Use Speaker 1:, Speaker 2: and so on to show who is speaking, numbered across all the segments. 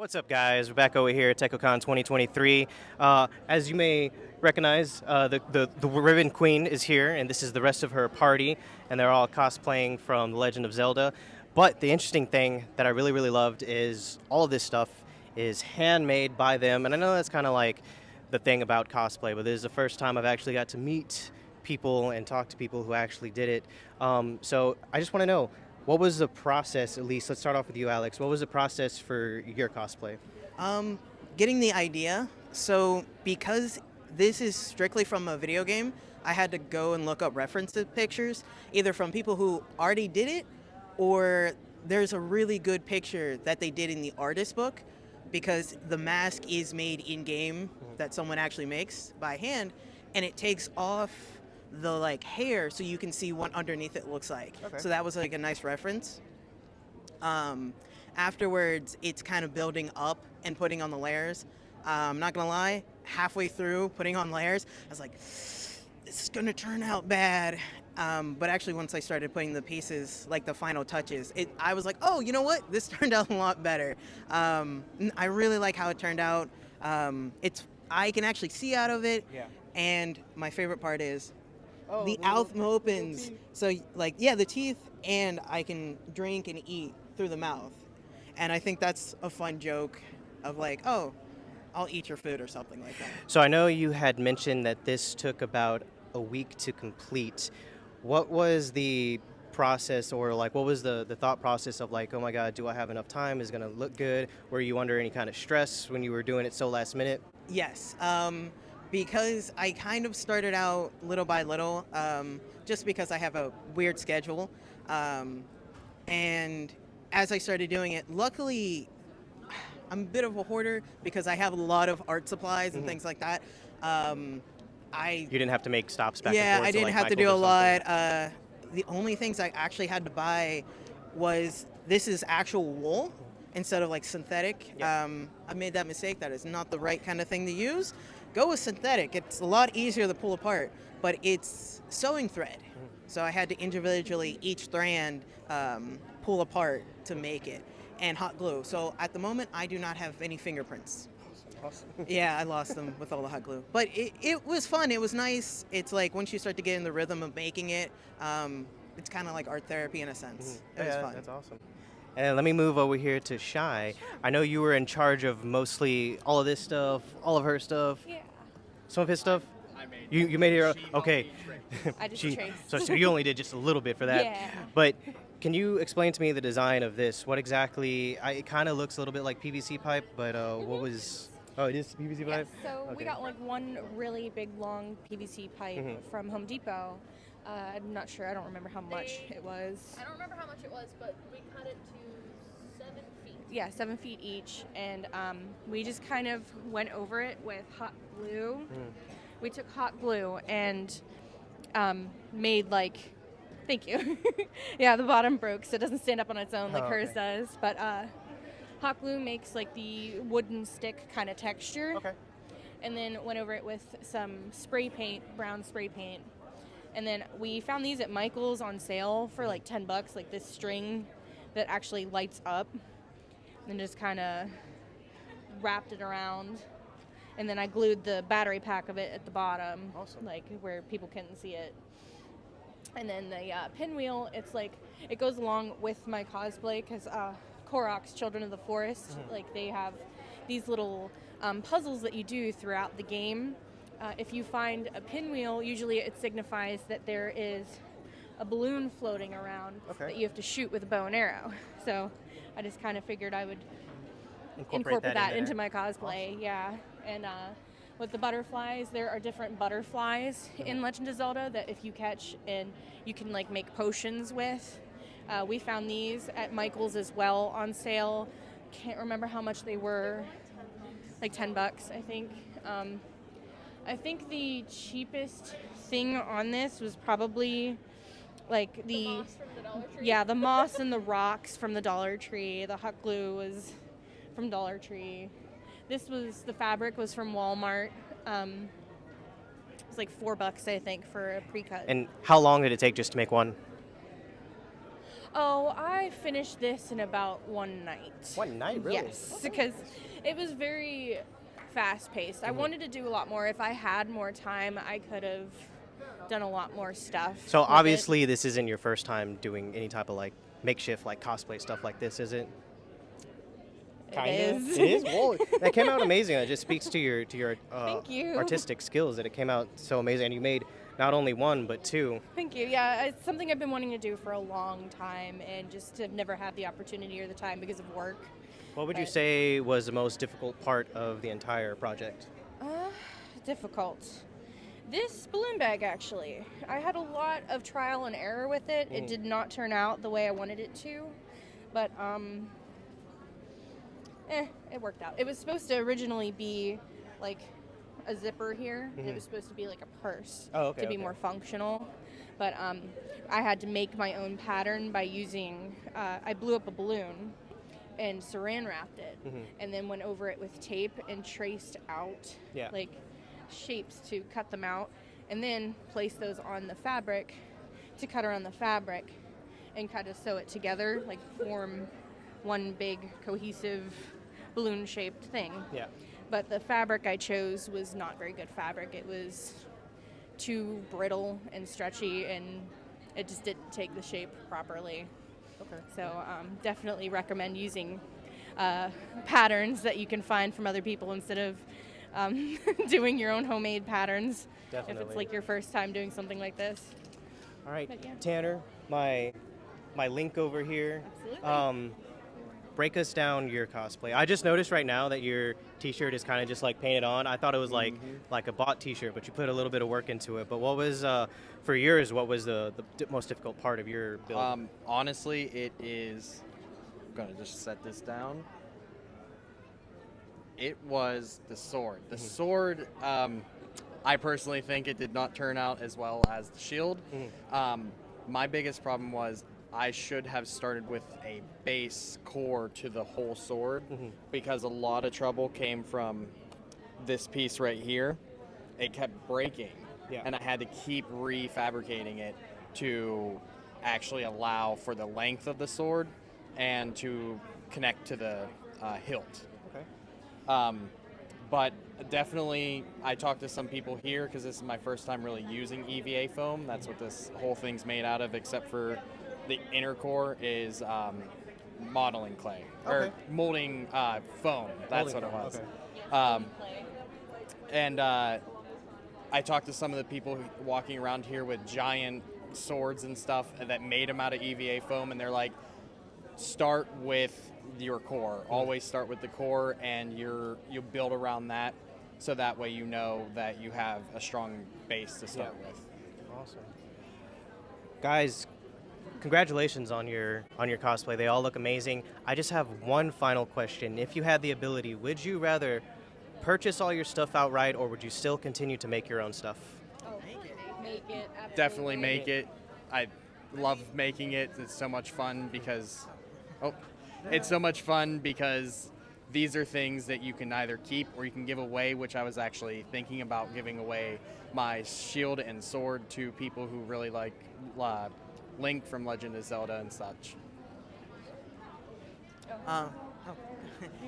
Speaker 1: What's up, guys? We're back over here at TechoCon 2023. As you may recognize, the Ribbon Queen is here, and this is the rest of her party, and they're all cosplaying from The Legend of Zelda. But the interesting thing that I really, really loved is all of this stuff is handmade by them, and I know that's kind of like the thing about cosplay, but this is the first time I've actually got to meet people and talk to people who actually did it. So I just want to know, what was the process, at least, let's start off with you, Alex. What was the process for your cosplay?
Speaker 2: Um, Getting the idea. So because this is strictly from a video game, I had to go and look up reference pictures, either from people who already did it, or there's a really good picture that they did in the artist book, because the mask is made in game that someone actually makes by hand, and it takes off the hair so you can see what underneath it looks like.
Speaker 1: Okay.
Speaker 2: So that was like a nice reference. Afterwards, it's kind of building up and putting on the layers. I'm not gonna lie, halfway through putting on layers, I was like, this is gonna turn out bad. But actually, once I started putting the pieces, like the final touches, I was like, oh, you know what? This turned out a lot better. I really like how it turned out. I can actually see out of it.
Speaker 1: Yeah.
Speaker 2: And my favorite part is
Speaker 1: Oh,
Speaker 2: the mouth opens. So, the teeth, and I can drink and eat through the mouth. And I think that's a fun joke of oh, I'll eat your food or something like that.
Speaker 1: So I know you had mentioned that this took about a week to complete. What was the process, or what was the thought process of oh my God, do I have enough time? Is it going to look good? Were you under any kind of stress when you were doing it so last minute?
Speaker 2: Yes, because I kind of started out little by little, just because I have a weird schedule. And as I started doing it, luckily, I'm a bit of a hoarder because I have a lot of art supplies and things like that.
Speaker 1: You didn't have to make stops back and
Speaker 2: Yeah,
Speaker 1: forth
Speaker 2: I
Speaker 1: to,
Speaker 2: didn't have to
Speaker 1: Michael's
Speaker 2: do a
Speaker 1: or something?
Speaker 2: lot. The only things I actually had to buy was this is actual wool instead of synthetic.
Speaker 1: Yeah.
Speaker 2: I made that mistake. That is not the right kind of thing to use. Go with synthetic. It's a lot easier to pull apart, but it's sewing thread. So I had to individually each strand pull apart to make it, and hot glue. So at the moment, I do not have any fingerprints.
Speaker 1: Awesome.
Speaker 2: Yeah, I lost them with all the hot glue. But it was fun. It was nice. It's once you start to get in the rhythm of making it, it's kind of like art therapy in a sense. It was fun.
Speaker 1: That's awesome. And let me move over here to Shy. I know you were in charge of mostly all of this stuff, all of her stuff,
Speaker 3: Yeah,
Speaker 1: some of his stuff. You made it. Okay.
Speaker 3: I just
Speaker 1: She-
Speaker 3: traced.
Speaker 1: so you only did just a little bit for that.
Speaker 3: Yeah.
Speaker 1: But can you explain to me the design of this? What exactly? It kind of looks a little bit like PVC pipe, but what was? Oh, it is PVC
Speaker 3: Yeah,
Speaker 1: pipe.
Speaker 3: so
Speaker 1: Okay.
Speaker 3: we got one really big long PVC pipe from Home Depot. I'm not sure, I don't remember how much it was.
Speaker 4: I don't remember how much it was, but we cut it to 7 feet.
Speaker 3: Yeah, 7 feet each, and we just kind of went over it with hot glue. We took hot glue and made thank you. Yeah, the bottom broke, so it doesn't stand up on its own like
Speaker 1: Oh,
Speaker 3: hers
Speaker 1: okay.
Speaker 3: does. But hot glue makes the wooden stick kind of texture.
Speaker 1: Okay.
Speaker 3: And then went over it with some spray paint, brown spray paint. And then we found these at Michael's on sale for $10, this string that actually lights up. And just kind of wrapped it around. And then I glued the battery pack of it at the bottom,
Speaker 1: Awesome.
Speaker 3: where people couldn't see it. And then the pinwheel, it goes along with my cosplay because Korok's Children of the Forest, they have these little puzzles that you do throughout the game. If you find a pinwheel, usually it signifies that there is a balloon floating around that you have to shoot with a bow and arrow. So I just kind of figured I would incorporate that into my cosplay. Awesome. Yeah. And with the butterflies, there are different butterflies in Legend of Zelda that if you catch and you can make potions with. We found these at Michael's as well on sale. Can't remember how much they were. $10, I think. I think the cheapest thing on this was probably
Speaker 4: The moss from the Dollar Tree.
Speaker 3: yeah, the moss and the rocks from the Dollar Tree. The hot glue was from Dollar Tree. The fabric was from Walmart. It was $4, I think, for a pre-cut.
Speaker 1: And how long did it take just to make one?
Speaker 3: Oh, I finished this in about one night.
Speaker 1: One night, really?
Speaker 3: Yes, because it was very fast-paced. I wanted to do a lot more. If I had more time, I could have done a lot more stuff.
Speaker 1: So
Speaker 3: with it.
Speaker 1: obviously, this isn't your first time doing any type of like makeshift like cosplay stuff like this, is it?
Speaker 3: It is.
Speaker 1: It is. Well, that came out amazing. It just speaks to your
Speaker 3: Thank you.
Speaker 1: artistic skills that it came out so amazing, and you made not only one but two.
Speaker 3: Thank you. Yeah, it's something I've been wanting to do for a long time, and just have never had the opportunity or the time because of work.
Speaker 1: What would you
Speaker 3: But-
Speaker 1: say was the most difficult part of the entire project?
Speaker 3: Difficult. This balloon bag, actually. I had a lot of trial and error with it. It did not turn out the way I wanted it to, but it worked out. It was supposed to originally be like a zipper here. And it was supposed to be like a purse to be more functional. But I had to make my own pattern by using, I blew up a balloon and saran wrapped it, and then went over it with tape and traced out like shapes to cut them out, and then place those on the fabric to cut around the fabric and kind of sew it together, like form one big cohesive balloon shaped thing.
Speaker 1: Yeah.
Speaker 3: But the fabric I chose was not very good fabric. It was too brittle and stretchy, and it just didn't take the shape properly.
Speaker 1: Okay.
Speaker 3: So definitely recommend using patterns that you can find from other people instead of doing your own homemade patterns.
Speaker 1: Definitely.
Speaker 3: If it's like your first time doing something like this.
Speaker 1: All right,
Speaker 3: But yeah.
Speaker 1: Tanner, my link over here.
Speaker 3: Absolutely.
Speaker 1: Break us down your cosplay. I just noticed right now that your T-shirt is kind of just like painted on. I thought it was like a bought T-shirt, but you put a little bit of work into it. But what was for yours? What was the most difficult part of your build?
Speaker 5: Honestly, it is. I'm gonna just set this down. It was the sword. The sword. I personally think it did not turn out as well as the shield. My biggest problem was I should have started with a base core to the whole sword because a lot of trouble came from this piece right here. It kept breaking, and I had to keep refabricating it to actually allow for the length of the sword and to connect to the hilt.
Speaker 1: Okay.
Speaker 5: But definitely, I talked to some people here because this is my first time really using EVA foam. That's what this whole thing's made out of, except for the inner core is modeling clay or molding foam. That's what it was.
Speaker 1: Okay.
Speaker 5: And I talked to some of the people walking around here with giant swords and stuff that made them out of EVA foam, and they're like, start with your core. Always start with the core, and you build around that, so that way you know that you have a strong base to start with.
Speaker 1: Awesome. Guys, congratulations on your cosplay. They all look amazing. I just have one final question. If you had the ability, would you rather purchase all your stuff outright, or would you still continue to make your own stuff?
Speaker 3: Oh, make it. Absolutely.
Speaker 5: Definitely make it. I love making it. It's so much fun because these are things that you can either keep or you can give away, which I was actually thinking about giving away my shield and sword to people who really like Link from Legend of Zelda and such.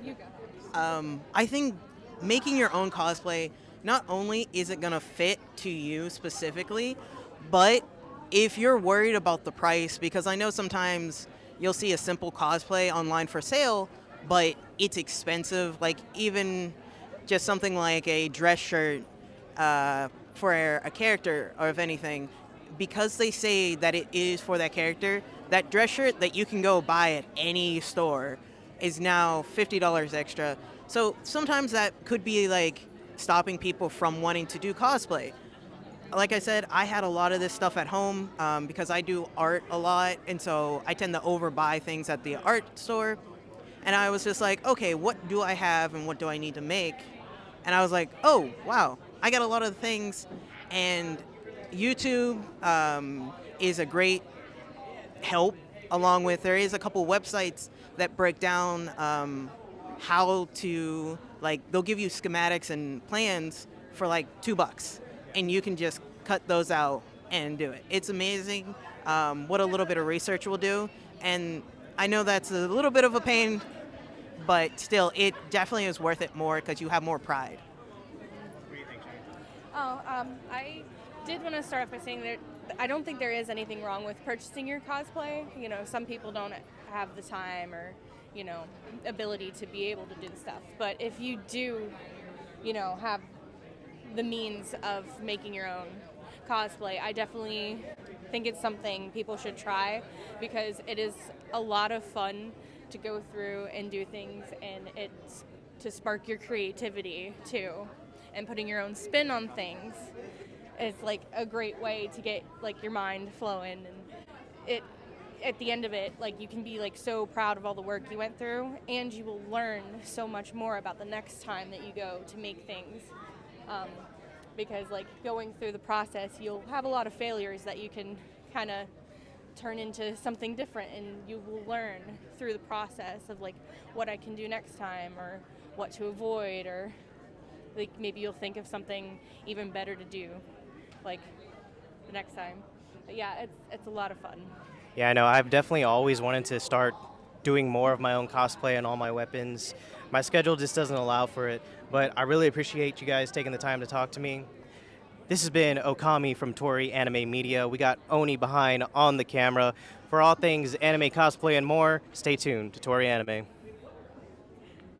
Speaker 3: You go.
Speaker 2: I think making your own cosplay, not only is it gonna fit to you specifically, but if you're worried about the price, because I know sometimes you'll see a simple cosplay online for sale, but it's expensive, like even just something like a dress shirt for a character or if anything, because they say that it is for that character, that dress shirt that you can go buy at any store is now $50 extra. So sometimes that could be like stopping people from wanting to do cosplay. Like I said, I had a lot of this stuff at home because I do art a lot, and so I tend to overbuy things at the art store. And I was just like, okay, what do I have and what do I need to make? And I was like, oh, wow, I got a lot of things. And YouTube is a great help, along with there is a couple websites that break down how to, like, they'll give you schematics and plans for like $2. And you can just cut those out and do it. It's amazing what a little bit of research will do, And I know that's a little bit of a pain, but still, it definitely is worth it more because you have more pride.
Speaker 3: Oh, I did want to start off by saying that I don't think there is anything wrong with purchasing your cosplay. You know, some people don't have the time or, you know, ability to be able to do the stuff. But if you do, you know, have the means of making your own cosplay, I definitely think it's something people should try because it is a lot of fun to go through and do things, and it's to spark your creativity too, and putting your own spin on things. It's like a great way to get like your mind flowing, and it at the end of it, like you can be like so proud of all the work you went through, and you will learn so much more about the next time that you go to make things. Because like going through the process, you'll have a lot of failures that you can kind of turn into something different, and you will learn through the process of like what I can do next time or what to avoid, or like maybe you'll think of something even better to do like the next time. But yeah, it's a lot of fun.
Speaker 1: Yeah, I know. I've definitely always wanted to start doing more of my own cosplay and all my weapons. My schedule just doesn't allow for it, but I really appreciate you guys taking the time to talk to me. This has been Okami from Tori Anime Media. We got Oni behind on the camera. For all things anime, cosplay, and more, stay tuned to Tori Anime.